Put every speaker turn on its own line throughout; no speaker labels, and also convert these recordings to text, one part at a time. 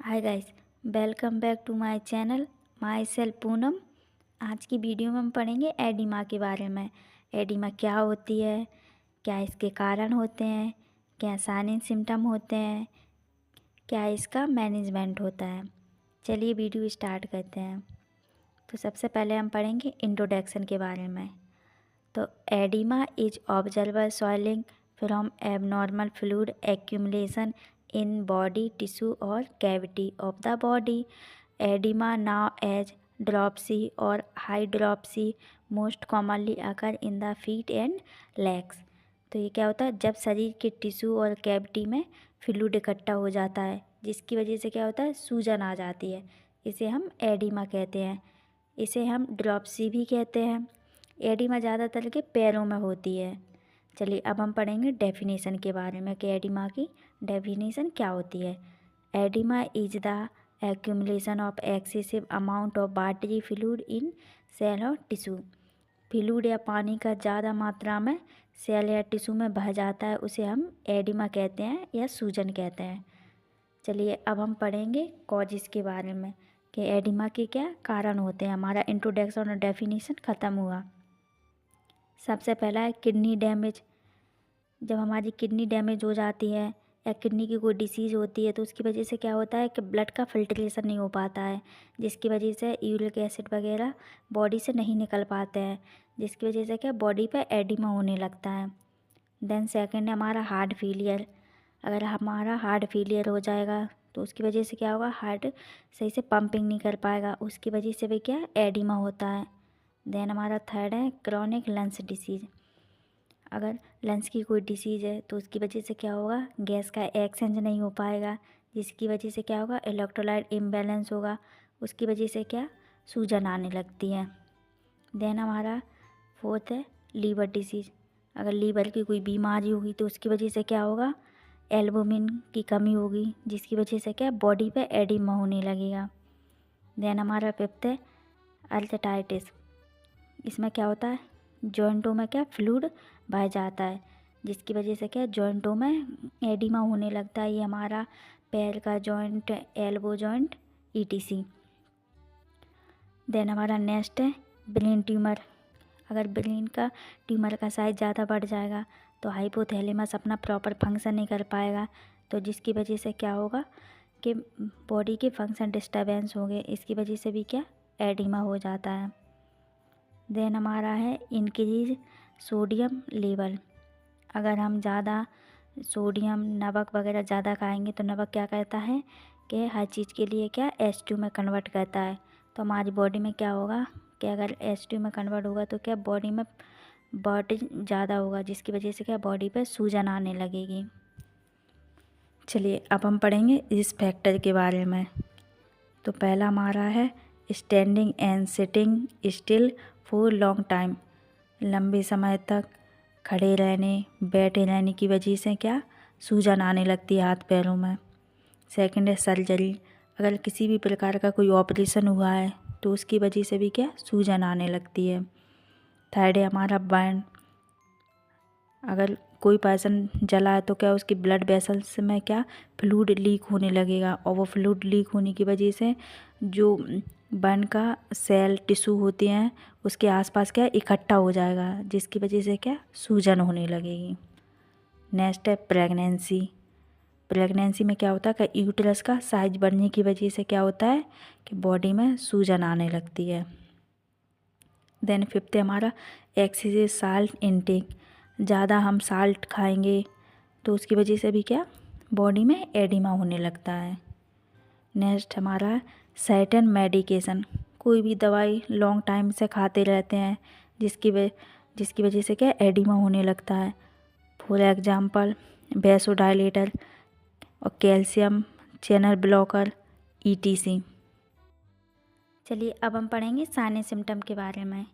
Hi guys, welcome back to my channel. Myself Poonam. आज की video में हम पढ़ेंगे एडिमा के बारे में। एडिमा क्या होती है, क्या इसके कारण होते हैं, क्या साइलेंट सिम्टम होते हैं, क्या इसका मैनेजमेंट होता है। चलिए वीडियो स्टार्ट करते हैं। तो सबसे पहले हम पढ़ेंगे इंट्रोडक्शन के बारे में। तो oedema is observer soiling from abnormal fluid accumulation in body tissue or cavity of the body. Edema now as dropsy or hydropsy most commonly occur in the feet and legs. तो ये क्या होता है, जब शरीर के टिश्यू और cavity में फ्लूइड इकट्ठा हो जाता है जिसकी वजह से क्या होता है, सूजन आ जाती है। इसे हम एडिमा कहते हैं। इसे हम ड्रॉप्सी भी कहते हैं। एडिमा ज़्यादातर के पैरों में होती है। चलिए अब हम पढ़ेंगे डेफिनेशन के बारे में कि एडिमा की डेफिनेशन क्या होती है। Edema is the accumulation of excessive amount of body fluid in cell और टिश्यू। फ्लूइड या पानी का ज़्यादा मात्रा में सेल या टिश्यू में बह जाता है, उसे हम एडिमा कहते हैं या सूजन कहते हैं। चलिए अब हम पढ़ेंगे कॉजेस के बारे में कि एडिमा के क्या कारण होते हैं। हमारा इंट्रोडक्शन और डेफिनेशन ख़त्म हुआ। सबसे पहला है किडनी डैमेज। जब हमारी किडनी डैमेज हो जाती है या किडनी की कोई डिसीज़ होती है तो उसकी वजह से क्या होता है कि ब्लड का फिल्ट्रेशन नहीं हो पाता है, जिसकी वजह से यूरिक एसिड वगैरह बॉडी से नहीं निकल पाते हैं, जिसकी वजह से क्या बॉडी पे एडिमा होने लगता है। देन सेकंड है हमारा हार्ट फेलियर। अगर हमारा हार्ट फेलियर हो जाएगा तो उसकी वजह से क्या होगा, हार्ट सही से पंपिंग नहीं कर पाएगा, उसकी वजह से भी क्या एडिमा होता है। देन हमारा थर्ड है क्रॉनिक लंग्स डिसीज़। अगर लंग्स की कोई डिसीज़ है तो उसकी वजह से क्या होगा, गैस का एक्सचेंज नहीं हो पाएगा, जिसकी वजह से क्या होगा, इलेक्ट्रोलाइट इम्बैलेंस होगा, उसकी वजह से क्या सूजन आने लगती है। देन हमारा फोर्थ है लीवर डिसीज़। अगर लीवर की कोई बीमारी होगी तो उसकी वजह से क्या होगा, एल्बुमिन की कमी होगी, जिसकी वजह से क्या बॉडी पे एडिमा होने लगेगा। देन हमारा फिफ्थ है अर्थराइटिस। इसमें क्या होता है, जॉइंटों में क्या फ्लूइड बह जाता है, जिसकी वजह से क्या जॉइंटों में एडिमा होने लगता है। ये हमारा पैर का joint, elbow joint, etc. Then हमारा नेक्स्ट है ब्रेन ट्यूमर। अगर ब्रेन का ट्यूमर का साइज ज़्यादा बढ़ जाएगा तो हाइपोथैलेमस अपना प्रॉपर फंक्शन नहीं कर पाएगा, तो जिसकी वजह से क्या होगा कि बॉडी के फंक्शन डिस्टर्बेंस होंगे, इसकी वजह से भी क्या एडिमा हो जाता है। देन हमारा है इंक्रीज सोडियम लेवल। अगर हम ज़्यादा सोडियम, नमक वगैरह ज़्यादा खाएंगे तो नमक क्या करता है कि हर चीज़ के लिए क्या H2 में कन्वर्ट करता है। तो हमारी बॉडी में क्या होगा कि अगर H2 में कन्वर्ट होगा तो क्या बॉडी में बर्डन ज़्यादा होगा, जिसकी वजह से क्या बॉडी पे सूजन आने लगेगी। चलिए अब हम पढ़ेंगे इस फैक्टर के बारे में। तो पहला हमारा है standing and sitting still for long time. लंबे समय तक खड़े रहने, बैठे रहने की वजह से क्या सूजन आने लगती है हाथ पैरों में। सेकंड है सर्जरी। अगर किसी भी प्रकार का कोई ऑपरेशन हुआ है तो उसकी वजह से भी क्या सूजन आने लगती है। थर्ड है हमारा बर्न। अगर कोई पर्सन जला है तो क्या उसकी ब्लड वेसल्स में क्या फ्लूइड लीक होने लगेगा, और वो फ्लूइड लीक होने की वजह से जो बर्न का सेल टिश्यू होते हैं उसके आसपास क्या इकट्ठा हो जाएगा, जिसकी वजह से क्या सूजन होने लगेगी। नेक्स्ट है प्रेगनेंसी। प्रेगनेंसी में क्या होता है कि यूट्रस का साइज बढ़ने की वजह से क्या होता है कि बॉडी में सूजन आने लगती है। देन फिफ्थ है हमारा एक्सेसिव साल्ट इनटेक। ज़्यादा हम साल्ट खाएंगे तो उसकी वजह से भी क्या बॉडी में एडिमा होने लगता है। नेक्स्ट हमारा सर्टेन मेडिकेशन। कोई भी दवाई लॉन्ग टाइम से खाते रहते हैं जिसकी वजह से क्या एडिमा होने लगता है। फॉर एग्जांपल वेसोडाइलेटर और कैल्शियम चैनल ब्लॉकर, ईटीसी। चलिए अब हम पढ़ेंगे साइनस सिम्टम के बारे में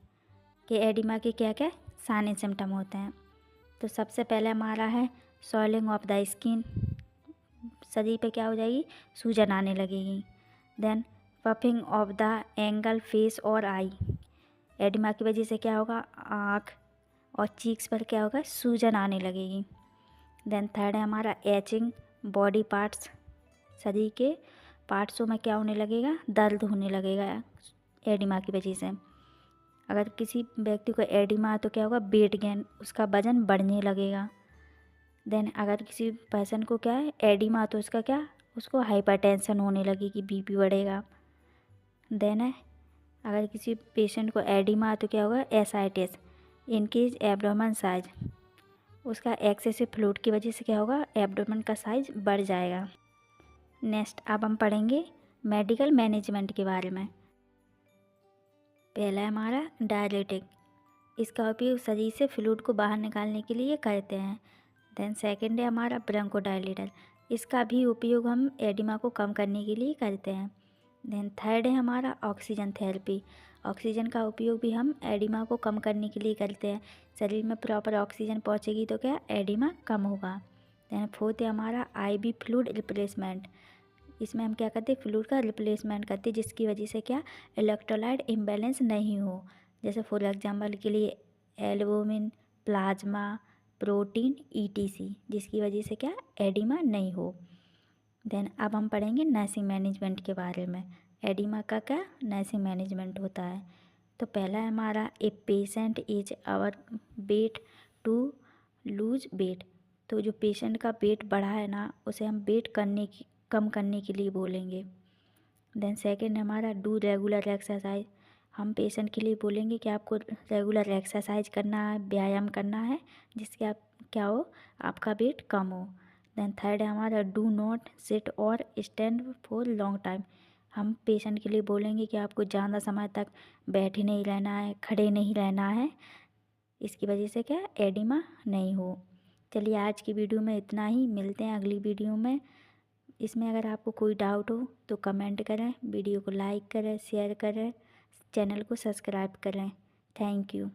कि एडिमा के क्या क्या साइनस सिम्टम होते हैं। तो सबसे पहले हमारा है सॉइलिंग ऑफ द स्किन। शरीर पे क्या हो जाएगी, सूजन आने लगेगी। Then puffing of the ankle, face और आई। एडिमा की वजह से क्या होगा, आँख और चीक्स पर क्या होगा, सूजन आने लगेगी। देन थर्ड है हमारा एचिंग बॉडी पार्ट्स। शरीर के पार्ट्सों में क्या होने लगेगा, दर्द होने लगेगा एडिमा की वजह से। अगर किसी व्यक्ति को एडिमा है तो क्या होगा, वेट गेन, उसका वजन बढ़ने लगेगा। देन अगर किसी पर्सन को क्या है एडिमा तो उसका क्या, उसको हाइपरटेंशन होने लगेगी, बीपी बढ़ेगा। देन है अगर किसी पेशेंट को एडिमा तो क्या होगा, एसाइटिस, इनकेज एब्डोमेन साइज, उसका एक्सेसिव फ्लूइड की वजह से क्या होगा, एब्डोमेन का साइज बढ़ जाएगा। नेक्स्ट अब हम पढ़ेंगे मेडिकल मैनेजमेंट के बारे में। पहला है हमारा डायलिटिक, इसका उपयोग शरीर से फ्लूइड को बाहर निकालने के लिए करते हैं। देन सेकंड है हमारा ब्रोंकोडायलेटर, इसका भी उपयोग हम एडिमा को कम करने के लिए करते हैं। देन थर्ड है हमारा ऑक्सीजन थेरेपी, ऑक्सीजन का उपयोग भी हम एडिमा को कम करने के लिए करते हैं। शरीर में प्रॉपर ऑक्सीजन पहुंचेगी तो क्या एडिमा कम होगा। देन फोर्थ है हमारा आईवी फ्लूइड रिप्लेसमेंट, इसमें हम क्या करते हैं, फ्लूइड का रिप्लेसमेंट करते हैं जिसकी वजह से क्या इलेक्ट्रोलाइट इम्बैलेंस नहीं हो। जैसे फॉर एग्जांपल के लिए एल्बुमिन, प्लाज्मा, प्रोटीन, ईटीसी, जिसकी वजह से क्या एडिमा नहीं हो। देन अब हम पढ़ेंगे नर्सिंग मैनेजमेंट के बारे में। एडिमा का क्या नर्सिंग मैनेजमेंट होता है। तो पहला है हमारा a patient is our weight to lose weight, तो जो पेशेंट का वेट बढ़ा है ना उसे हम वेट कम करने के लिए बोलेंगे। देन सेकंड हमारा डू रेगुलर एक्सरसाइज, हम पेशेंट के लिए बोलेंगे कि आपको रेगुलर एक्सरसाइज करना है, व्यायाम करना है, जिससे आप क्या हो, आपका वेट कम हो। देन थर्ड है हमारा डू नॉट सिट और स्टैंड फॉर लॉन्ग टाइम, हम पेशेंट के लिए बोलेंगे कि आपको ज़्यादा समय तक बैठे नहीं रहना है, खड़े नहीं रहना है, इसकी वजह से क्या एडिमा नहीं हो। चलिए आज की वीडियो में इतना ही, मिलते हैं अगली वीडियो में। इसमें अगर आपको कोई डाउट हो तो कमेंट करें, वीडियो को लाइक करें, शेयर करें, चैनल को सब्सक्राइब करें। Thank you.